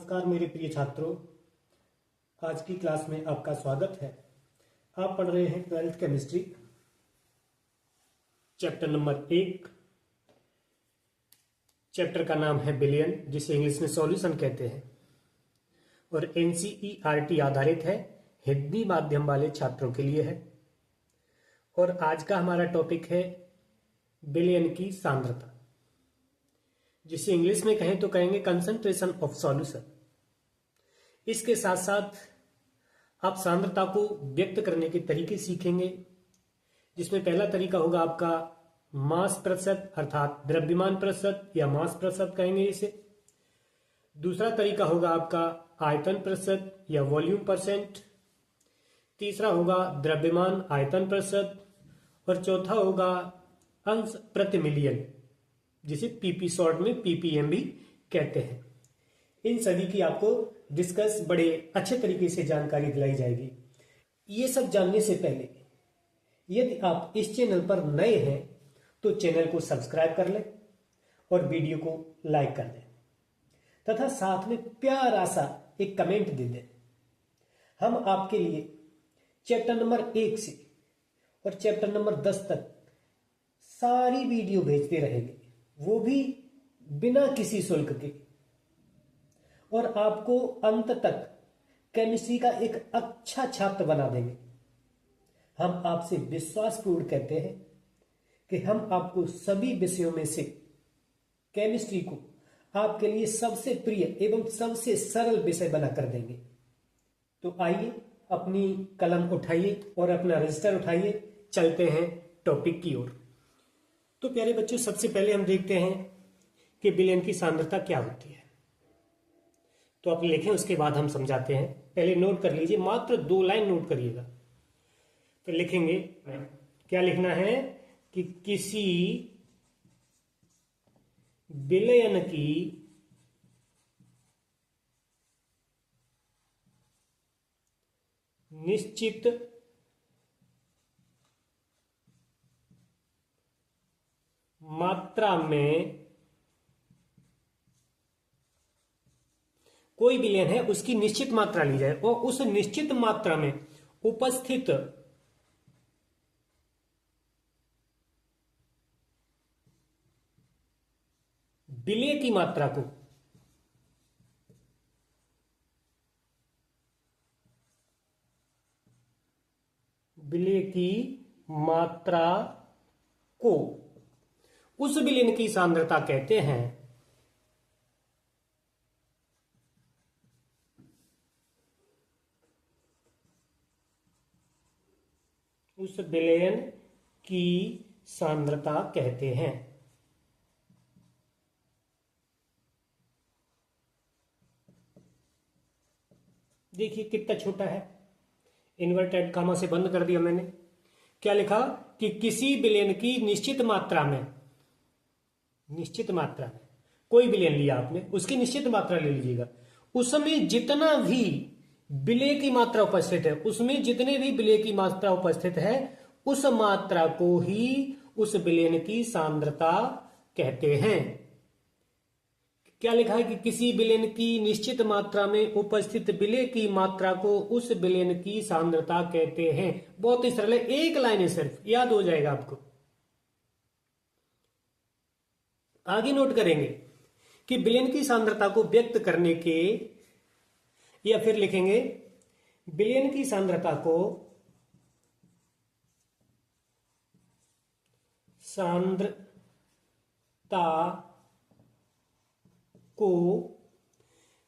नमस्कार मेरे प्रिय छात्रों, आज की क्लास में आपका स्वागत है। आप पढ़ रहे हैं 12th chemistry, chapter number 1। Chapter का नाम है बिलियन, जिसे इंग्लिश में सॉल्यूशन कहते हैं, और NCERT आधारित है, हिंदी माध्यम वाले छात्रों के लिए है। और आज का हमारा टॉपिक है बिलियन की सांद्रता, जिसे इंग्लिश में कहें तो कहेंगे कंसंट्रेशन ऑफ सॉल्यूशन। इसके साथ साथ आप सांद्रता को व्यक्त करने के तरीके सीखेंगे, जिसमें पहला तरीका होगा आपका मास प्रतिशत, अर्थात द्रव्यमान प्रतिशत या मास प्रतिशत कहेंगे इसे। दूसरा तरीका होगा आपका आयतन प्रतिशत या वॉल्यूम परसेंट। तीसरा होगा द्रव्यमान आयतन प्रतिशत, और चौथा होगा अंश प्रति मिलियन, जिसे पीपी शॉर्ट में PPM भी कहते हैं। इन सभी की आपको डिस्कस बड़े अच्छे तरीके से जानकारी दिलाई जाएगी। ये सब जानने से पहले यदि आप इस चैनल पर नए हैं तो चैनल को सब्सक्राइब कर लें और वीडियो को लाइक कर दें, तथा साथ में प्यारा सा एक कमेंट दे दें। हम आपके लिए चैप्टर नंबर 1 से और चैप्टर नंबर 10 तक सारी वीडियो भेजते रहेंगे, वो भी बिना किसी शुल्क के, और आपको अंत तक केमिस्ट्री का एक अच्छा छात्र बना देंगे। हम आपसे विश्वासपूर्ण कहते हैं कि हम आपको सभी विषयों में से केमिस्ट्री को आपके लिए सबसे प्रिय एवं सबसे सरल विषय बना कर देंगे। तो आइए अपनी कलम उठाइए और अपना रजिस्टर उठाइए, चलते हैं टॉपिक की ओर। तो प्यारे बच्चों, सबसे पहले हम देखते हैं कि बिलियन की सांद्रता क्या होती है। तो आप लिखें, उसके बाद हम समझाते हैं। पहले नोट कर लीजिए, मात्र 2 लाइन नोट करिएगा। तो लिखेंगे, क्या लिखना है कि किसी बिलियन की निश्चित मात्रा में, कोई बिलियन है उसकी निश्चित मात्रा ली जाए और उस निश्चित मात्रा में उपस्थित विलेय की मात्रा को उस विलेय की सांद्रता कहते हैं। उस विलेय की सांद्रता कहते हैं। देखिए कितना छोटा है, इन्वर्टेड कामा से बंद कर दिया मैंने। क्या लिखा कि किसी विलेय की निश्चित मात्रा में कोई विलेय लिया आपने, उसकी निश्चित मात्रा ले लीजिएगा। उसमें जितना भी विलेय की मात्रा उपस्थित है, उसमें जितने भी विलेय की मात्रा उपस्थित है, उस मात्रा को ही उस विलेय की सांद्रता कहते हैं। क्या लिखा है कि किसी विलेय की निश्चित मात्रा में उपस्थित विलेय की मात्रा को उस विलेय की सांद्रता कहते हैं। बहुत ही सरल है, एक लाइन है, सिर्फ याद हो जाएगा आपको। आगे नोट करेंगे कि विलेय की सांद्रता को व्यक्त करने के, या फिर लिखेंगे विलेय की सांद्रता को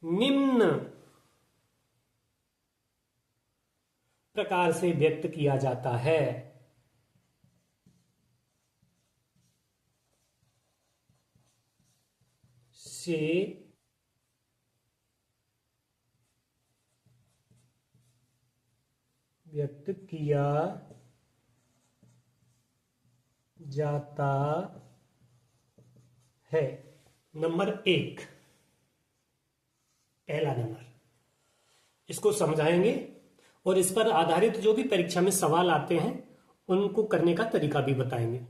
निम्न प्रकार से व्यक्त किया जाता है। व्यक्त किया जाता है। नंबर 1, पहला नंबर, इसको समझाएंगे और इस पर आधारित जो भी परीक्षा में सवाल आते हैं उनको करने का तरीका भी बताएंगे।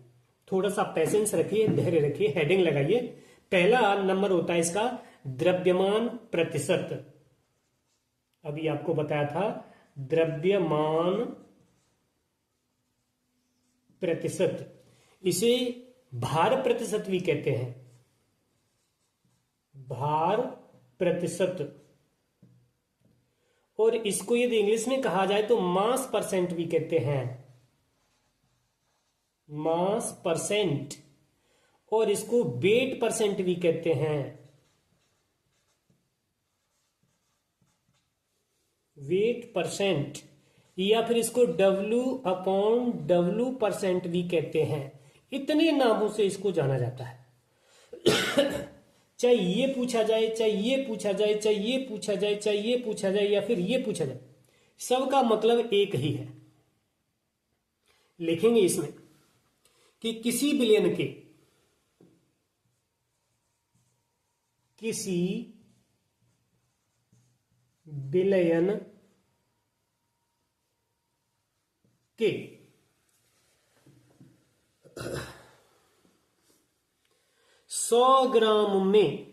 थोड़ा सा पेशेंस रखिए, धैर्य रखिए, हेडिंग लगाइए। पहला नंबर होता है इसका द्रव्यमान प्रतिशत। अभी आपको बताया था द्रव्यमान प्रतिशत, इसे भार प्रतिशत भी कहते हैं, भार प्रतिशत। और इसको यदि इंग्लिश में कहा जाए तो मास परसेंट भी कहते हैं, मास परसेंट। और इसको वेट परसेंट भी कहते हैं, वेट परसेंट। या फिर इसको W/W% भी कहते हैं। इतने नामों से इसको जाना जाता है। चाहे ये पूछा जाए, चाहे ये पूछा जाए, चाहे ये पूछा जाए, चाहे ये पूछा जाए, या फिर ये पूछा जाए, सबका मतलब एक ही है। लिखेंगे इसमें कि किसी बिलियन के, किसी बिलियन के 100 ग्राम में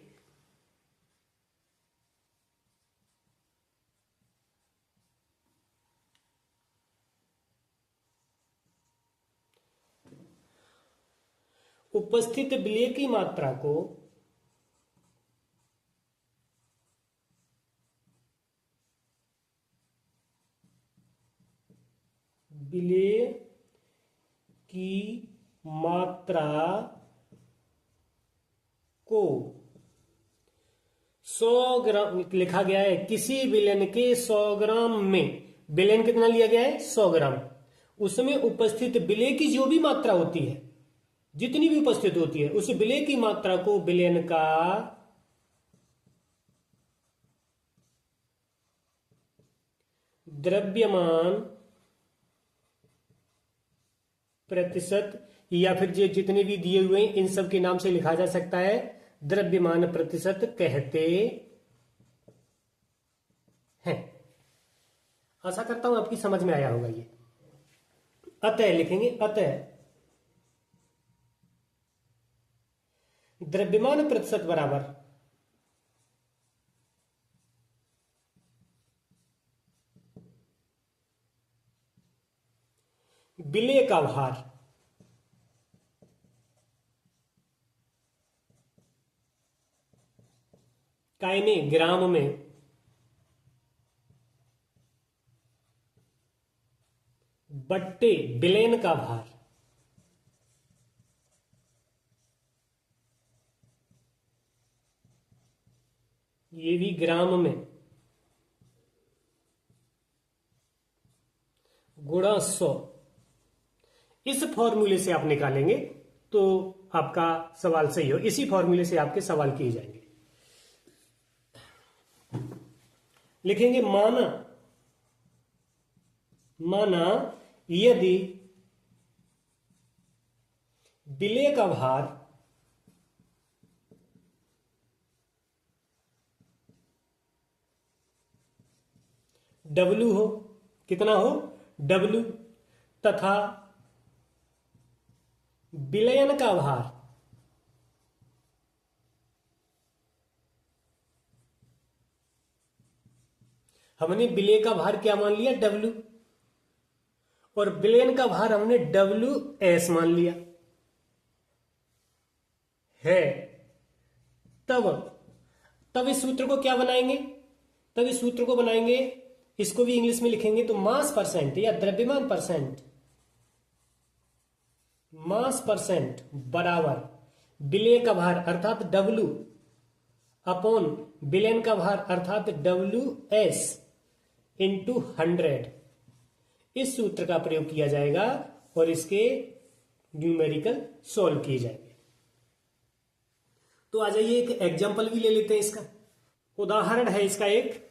उपस्थित विलेय की मात्रा को विलेय की मात्रा को 100 ग्राम लिखा गया है। किसी बिलियन के 100 ग्राम में, बिलियन कितना लिया गया है? 100 ग्राम। उसमें उपस्थित विलेय की जो भी मात्रा होती है, जितनी भी उपस्थित होती है, उस विलेय की मात्रा को बिलियन का द्रव्यमान प्रतिशत, या फिर जो जितने भी दिए हुए हैं इन सब के नाम से लिखा जा सकता है, द्रव्यमान प्रतिशत कहते हैं। आशा करता हूं आपकी समझ में आया होगा ये। अतः लिखेंगे, अतः द्रव्यमान प्रतिशत बराबर विलेय का भार कायने ग्राम में बट्टे बिलियन का भार, ये भी ग्राम में, गुणा 100। इस फॉर्मूले से आप निकालेंगे तो आपका सवाल सही हो। इसी फॉर्मूले से आपके सवाल किए जाएंगे। लिखेंगे माना, माना यदि विलेय का भार W हो, कितना हो? W, तथा विलयन का भार हमने विलेय का भार क्या मान लिया? W, और विलयन का भार हमने WS मान लिया है। तब इस सूत्र को क्या बनाएंगे? तब इस सूत्र को बनाएंगे, इसको भी इंग्लिश में लिखेंगे तो मास परसेंट या द्रव्यमान परसेंट, मास परसेंट बराबर विलेय का भार अर्थात W अपॉन विलयन का भार अर्थात WS इंटू 100। इस सूत्र का प्रयोग किया जाएगा और इसके न्यूमेरिकल सॉल्व किए जाएंगे। तो आ जाइए एक एग्जांपल भी ले लेते हैं इसका। उदाहरण है इसका एक,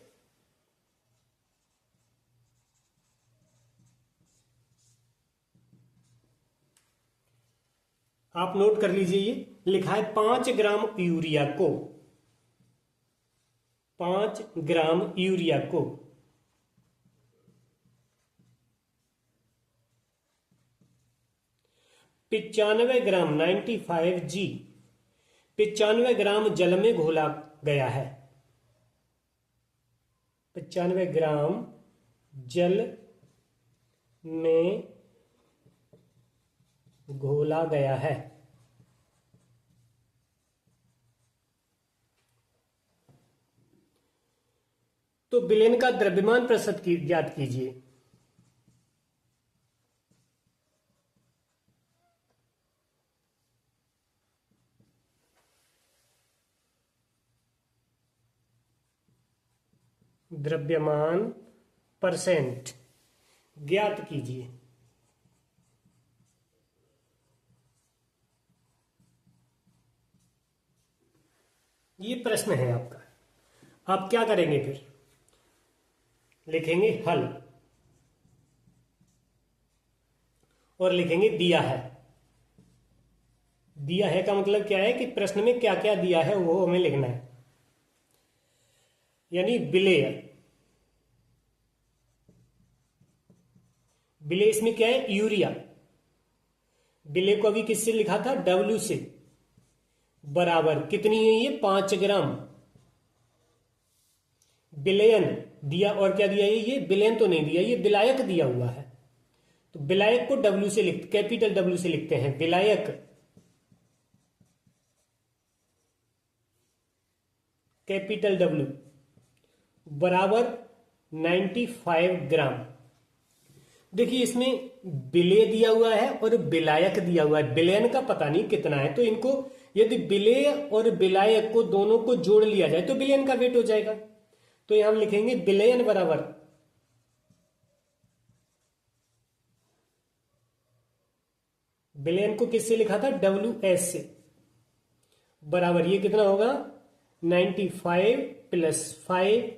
आप नोट कर लीजिए। ये लिखा है 5 ग्राम यूरिया को, 5 ग्राम यूरिया को 95 ग्राम 95G 95 ग्राम जल में घोला गया है। 95 ग्राम जल में घोला गया है। तो विलयन का द्रव्यमान प्रतिशत ज्ञात कीजिए। द्रव्यमान परसेंट ज्ञात कीजिए। ये प्रश्न है आपका। आप क्या करेंगे फिर? लिखेंगे हल और लिखेंगे दिया है। दिया है का मतलब क्या है कि प्रश्न में क्या क्या दिया है वो हमें लिखना है। यानी विलेय, विलेय इसमें क्या है? यूरिया। विलेय को अभी किससे लिखा था? W से। बराबर कितनी है ये? 5 ग्राम। विलयन दिया और क्या दिया है? ये विलयन तो नहीं दिया, ये विलायक दिया हुआ है। तो विलायक को W से लिखते, कैपिटल W से लिखते हैं विलायक। कैपिटल W बराबर 95 ग्राम। देखिए इसमें विलेय दिया हुआ है और विलायक दिया हुआ है। विलयन का पता नहीं कितना है, तो इनको यदि विलेय और विलायक को दोनों को जोड़ लिया जाए तो विलयन का वेट हो जाएगा। तो यहां हम लिखेंगे विलयन बराबर विलयन को किससे लिखा था? WS से। बराबर ये कितना होगा? 95 प्लस 5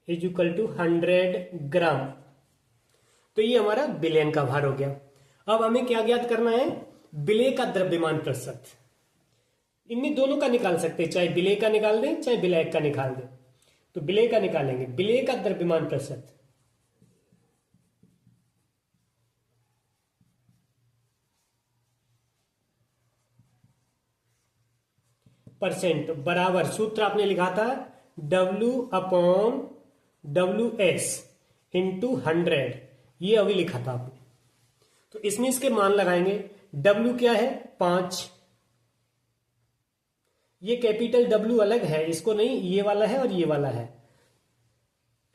इज इक्वल टू 100 ग्राम। तो ये हमारा विलयन का भार हो गया। अब हमें क्या ज्ञात करना है? विलेय का द्रव्यमान प्रतिशत। इनमें दोनों का निकाल सकते हैं, चाहे विलेय का निकाल दें चाहे विलायक का निकाल दें। तो विलेय का निकालेंगे। विलेय का द्रव्यमान प्रतिशत परसेंट बराबर सूत्र आपने लिखा था W/WS इंटू 100। ये अभी लिखा था आपने। तो इसमें इसके मान लगाएंगे। W क्या है? 5। ये कैपिटल W अलग है, इसको नहीं, ये वाला है और ये वाला है।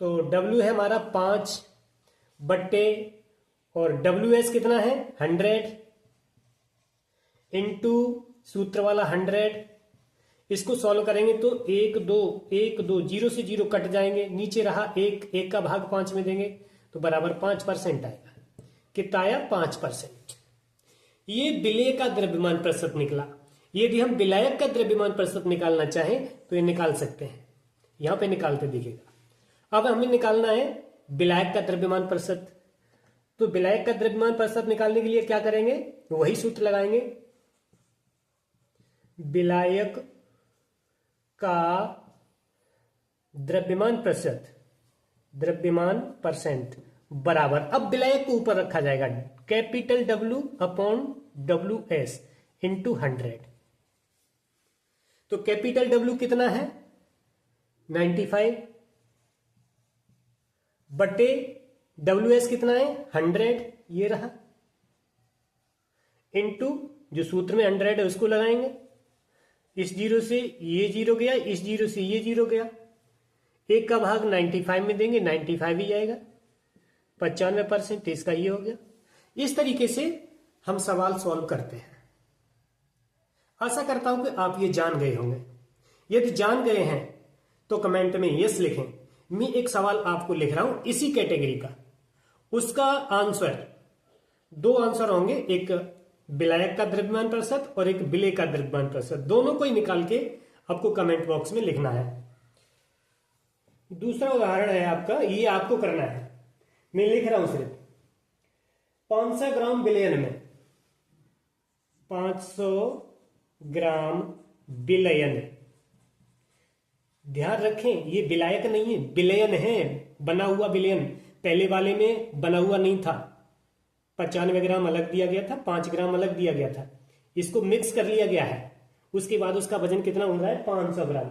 तो W है हमारा 5 बट्टे और WS कितना है? 100 इंटू सूत्र वाला 100। इसको सॉल्व करेंगे तो 1 2 1 2 0 से 0 कट जाएंगे, नीचे रहा 1 का भाग 5 में देंगे तो बराबर 5% आएगा। कितना आया? 5%। ये विलेय का द्रव्यमान प्रतिशत निकला। यदि हम विलायक का द्रव्यमान प्रतिशत निकालना चाहें तो ये निकाल सकते हैं, यहां पे निकालते दिखेगा। अब हमें निकालना है विलायक का द्रव्यमान प्रतिशत। तो विलायक का द्रव्यमान प्रतिशत निकालने के लिए क्या करेंगे? वही सूत्र लगाएंगे। विलायक का द्रव्यमान प्रतिशत, द्रव्यमान परसेंट बराबर, अब विलायक को ऊपर रखा जाएगा, कैपिटल W/WS इंटू 100। तो कैपिटल W कितना है? 95 बटे WS कितना है? 100, ये रहा, इंटू जो सूत्र में 100 है उसको लगाएंगे। इस 0 से ये 0 गया, इस 0 से ये 0 गया, 1 का भाग 95 में देंगे, 95 ही आएगा। 95% इसका ये हो गया। इस तरीके से हम सवाल सॉल्व करते हैं। आशा करता हूं कि आप ये जान गए होंगे। यदि जान गए हैं तो कमेंट में यस लिखें। मैं एक सवाल आपको लिख रहा हूं इसी कैटेगरी का, उसका आंसर, 2 आंसर होंगे, एक विलायक का द्रव्यमान प्रतिशत और एक विलेय का द्रव्यमान प्रतिशत, दोनों को ही निकाल के आपको कमेंट बॉक्स में लिखना है। दूसरा उदाहरण है आपका, ये आपको करना है, मैं लिख रहा हूं सिर्फ 500 ग्राम विलयन में, 500 ग्राम विलयन। ध्यान रखें ये विलायक नहीं है, विलयन है, बना हुआ विलयन। पहले वाले में बना हुआ नहीं था, 95 ग्राम अलग दिया गया था, 5 ग्राम अलग दिया गया था, इसको मिक्स कर लिया गया है उसके बाद उसका वजन कितना हो रहा है 500 ग्राम।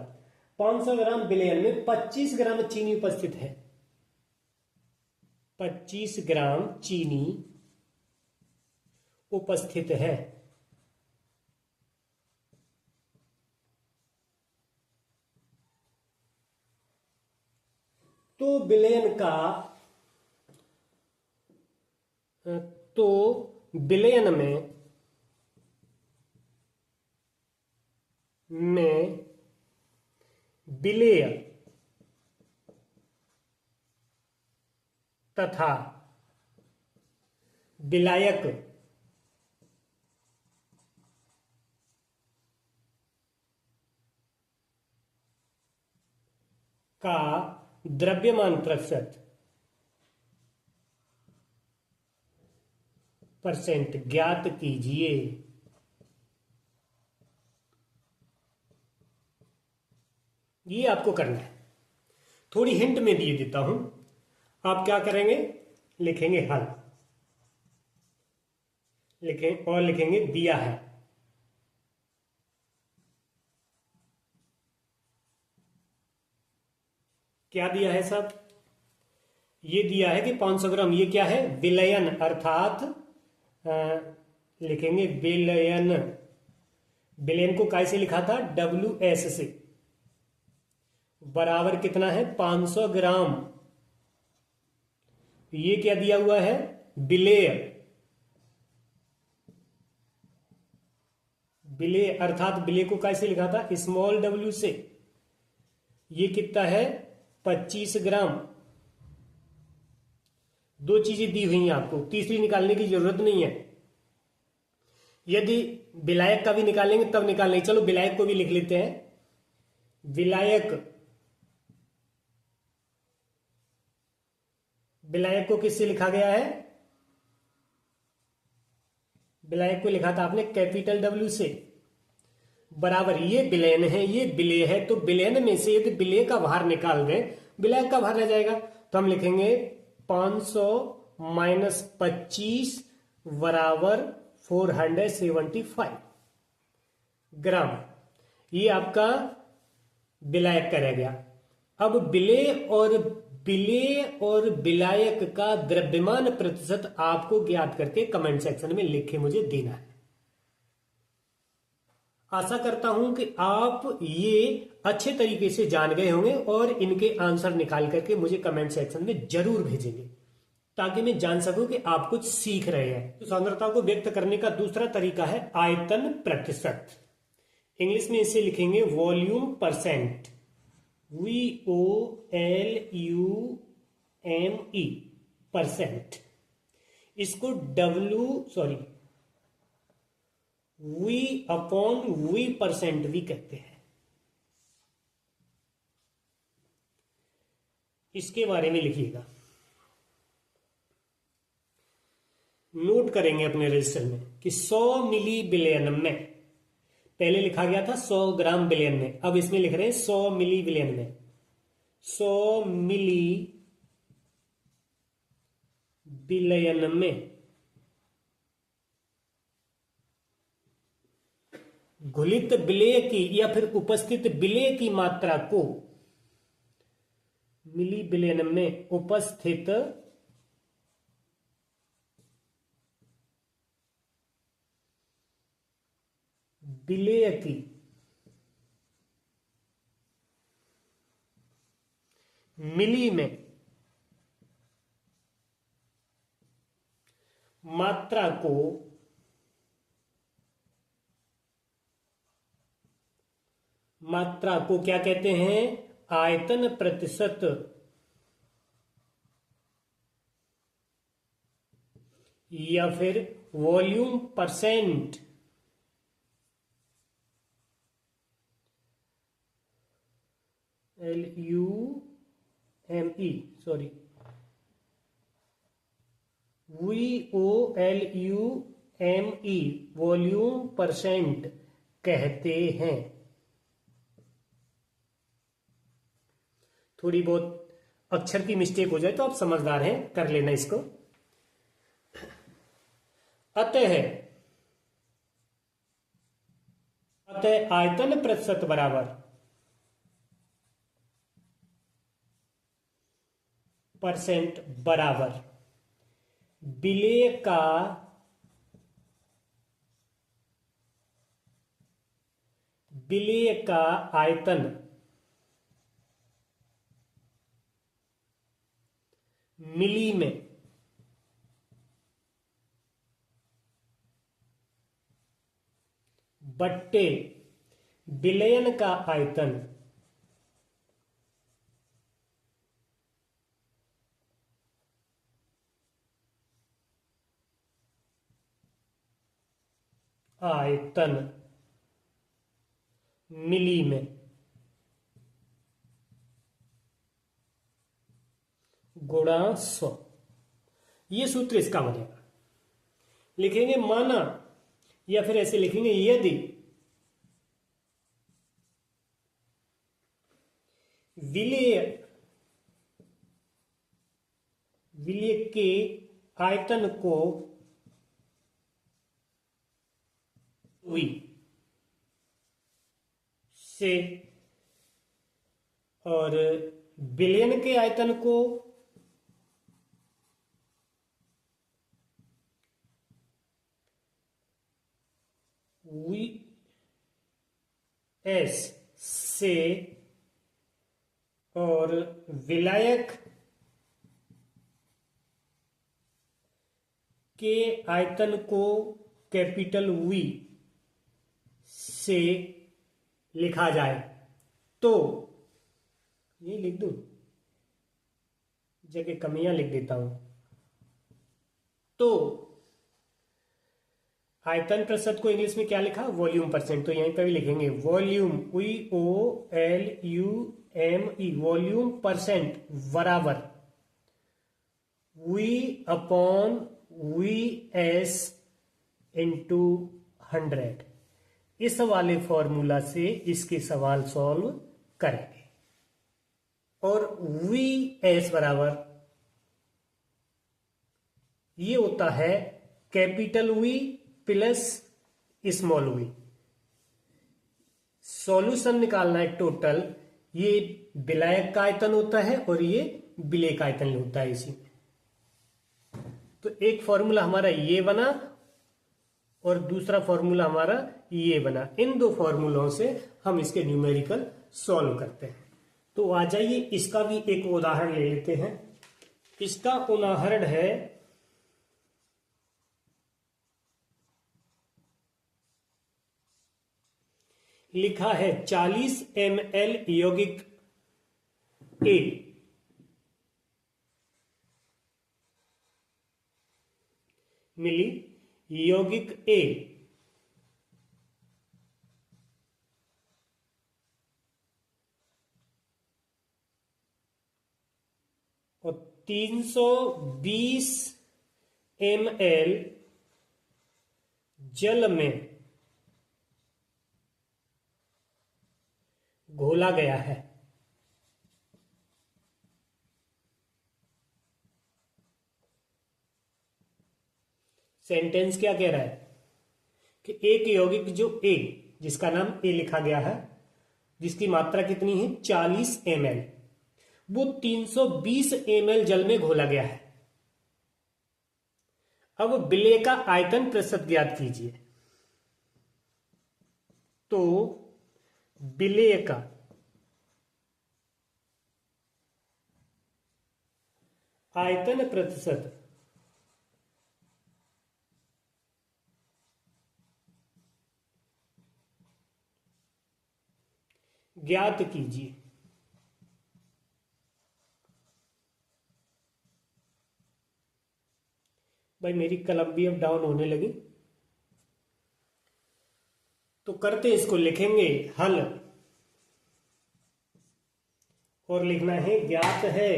500 ग्राम विलयन में 25 ग्राम चीनी उपस्थित है। 25 ग्राम चीनी उपस्थित है। तो विलयन में विलेय तथा विलायक का द्रव्यमान परसेंट ज्ञात कीजिए। ये आपको करना है। थोड़ी हिंट में दिए देता हूं। आप क्या करेंगे, लिखेंगे हल, और लिखेंगे दिया है। क्या दिया है साहब, ये दिया है कि 500 ग्राम, ये क्या है विलयन, अर्थात लिखेंगे विलयन। विलयन को कैसे लिखा था, WS से, बराबर कितना है 500 ग्राम। ये क्या दिया हुआ है विलेय, विलेय अर्थात विलेय को कैसे लिखा था स्मॉल w से। ये कितना है 25 ग्राम। दो चीजें दी हुई हैं आपको, तीसरी निकालने की जरूरत नहीं है। यदि विलायक का भी निकालेंगे तब निकालेंगे। चलो विलायक को भी लिख लेते हैं। विलायक को किससे लिखा गया है, विलायक को लिखा था आपने कैपिटल W से, बराबर ये विलयन है, ये विलेय है। तो विलयन में से यदि विलेय का भार निकाल दें, विलायक का भार रह जाएगा। तो हम लिखेंगे 500 माइनस 25 बराबर 475 ग्राम। ये आपका विलायक का रह गया। अब विलेय और विलायक का द्रव्यमान प्रतिशत आपको ज्ञात करके कमेंट सेक्शन में लिख के मुझे देना है। आशा करता हूं कि आप ये अच्छे तरीके से जान गए होंगे और इनके आंसर निकाल करके मुझे कमेंट सेक्शन में जरूर भेजेंगे, ताकि मैं जान सकूं कि आप कुछ सीख रहे हैं। तो सांद्रता को व्यक्त करने का दूसरा तरीका है आयतन प्रतिशत। इंग्लिश में इसे लिखेंगे वॉल्यूम परसेंट, VOLUME परसेंट। इसको V/V परसेंट भी कहते हैं। इसके बारे में लिखिएगा, नोट करेंगे अपने रजिस्टर में कि 100 मिली बिलियन में, पहले लिखा गया था 100 ग्राम बिलियन में, अब इसमें लिख रहे हैं 100 मिली बिलियन में। 100 मिली बिलियन में घुलित विलेय की या फिर उपस्थित विलेय की मात्रा को मिली बिलियन में उपस्थित विलेय की मिली में मात्रा को क्या कहते हैं, आयतन प्रतिशत या फिर volume percent. LUME sorry VOLUME volume percent कहते हैं। थोड़ी बहुत अक्षर की मिस्टेक हो जाए तो आप समझदार हैं, कर लेना इसको। अतः अतः आयतन प्रतिशत बराबर परसेंट बराबर विलेय का आयतन मिली में बट्टे विलयन का आयतन मिली में गुणा 100। ये सूत्र इसका बनेगा। लिखेंगे माना, या फिर ऐसे लिखेंगे यदि विलेय के आयतन को हुई से और विलयन के आयतन को वी एस से और विलायक के आयतन को कैपिटल वी से लिखा जाए तो, ये लिख दूं, जगह कमियां लिख देता हूं, तो आयतन प्रतिशत को इंग्लिश में क्या लिखा, वॉल्यूम परसेंट, तो यहीं पर भी लिखेंगे वॉल्यूम VOLUME वॉल्यूम परसेंट बराबर V/VS इंटू 100। इस वाले फॉर्मूला से इसके सवाल सॉल्व करेंगे। और VS बराबर ये होता है capital V plus small v। Solution निकालना है टोटल, ये विलायक का आयतन होता है और ये विलेय का आयतन होता है इसी में। तो एक फॉर्मूला हमारा ये बना और दूसरा फॉर्मूला हमारा ये बना। इन दो फॉर्मूलों से हम इसके न्यूमेरिकल सॉल्व करते हैं। तो आ जाइए इसका भी एक उदाहरण ले लेते हैं। इसका उदाहरण है लिखा है 40 ml यौगिक A मिली यौगिक A और 320 ml जल में घोला गया है। सेंटेंस क्या कह रहा है कि एक यौगिक जो A, जिसका नाम A लिखा गया है, जिसकी मात्रा कितनी है 40 ml, वो 320 ml जल में घोला गया है। अब विलेय का आयतन प्रतिशत ज्ञात कीजिए। तो विलेय का आयतन प्रतिशत ज्ञात कीजिए। भाई मेरी कलम भी अब डाउन होने लगी, तो करते इसको लिखेंगे हल, और लिखना है ज्ञात है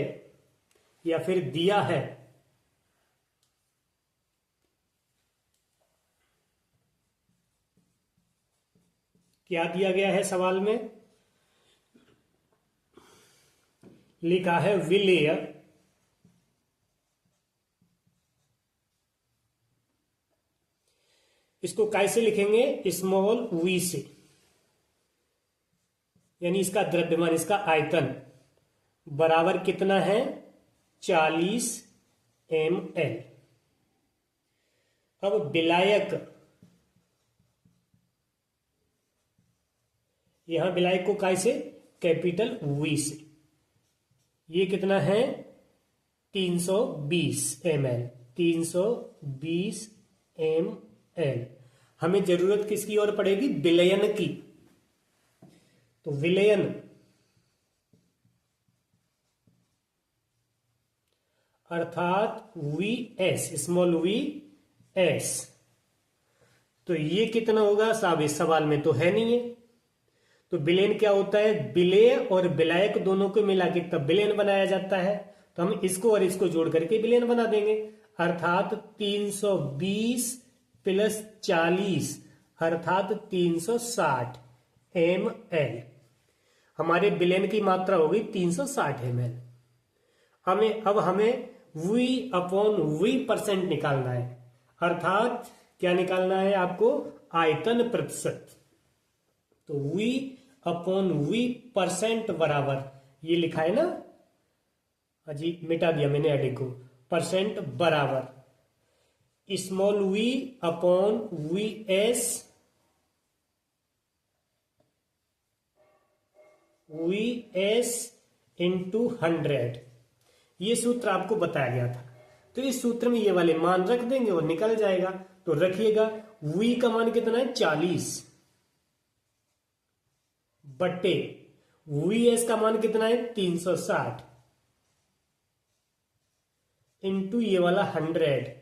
या फिर दिया है। क्या दिया गया है सवाल में, लिखा है विलेय इसको कैसे लिखेंगे, स्मॉल v से। यानी इसका द्रव्यमान, इसका आयतन बराबर कितना है 40 ml। अब विलायक, यहां विलायक को काय से, कैपिटल V से, ये कितना है 320 ml, 320 ml। हमें जरूरत किसकी ओर पड़ेगी, विलयन की। तो विलयन अर्थात VS, स्मॉल VS, तो ये कितना होगा साहब, इस सवाल में तो है नहीं है। तो विलयन क्या होता है, विलेय और विलायक दोनों को मिला के तब विलयन बनाया जाता है। तो हम इसको और इसको जोड़ करके विलयन बना देंगे, अर्थात 320 प्लस 40 अर्थात 360 ml। हमारे विलयन की मात्रा होगी 360 ml। अब हमें V/V% निकालना है, अर्थात क्या निकालना है आपको, आयतन प्रतिशत। तो V/V% बराबर, ये लिखा है ना अजी, मिटा दिया मैंने एडिंग को, परसेंट बराबर स्मॉल V/VS, VS इंटू 100। ये सूत्र आपको बताया गया था। तो इस सूत्र में ये वाले मान रख देंगे और निकल जाएगा। तो रखिएगा V का मान कितना है 40 बट्टे VS का मान कितना है 360 इंटू ये वाला 100।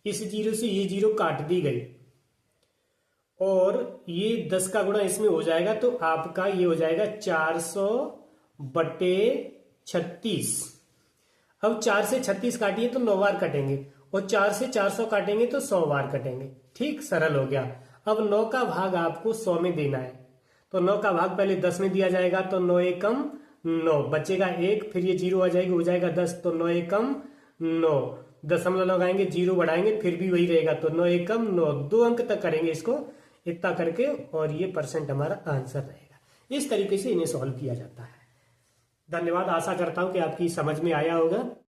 इस जीरो से ये जीरो काट दी गई और ये 10 का गुणा इसमें हो जाएगा, तो आपका ये हो जाएगा 400 बट्टे 36। अब 4 से 36 काटिए तो 9 बार कटेंगे और 4 से 400 काटेंगे तो 100 बार कटेंगे। ठीक, सरल हो गया। अब 9 का भाग आपको 100 में देना है। तो 9 का भाग पहले 10 में दिया जाएगा, तो 9 एकम 9, बचेगा 1, फिर ये जीरो आ जाएगी, हो जाएगा 10, तो 9 एकम 9, दशमलव लगाएंगे, जीरो बढ़ाएंगे, फिर भी वही रहेगा, तो 9 एकम 9, 2 अंक तक करेंगे इसको इतना करके, और ये परसेंट हमारा आंसर रहेगा। इस तरीके से इन्हें सॉल्व किया जाता है। धन्यवाद, आशा करता हूं कि आपकी समझ में आया होगा।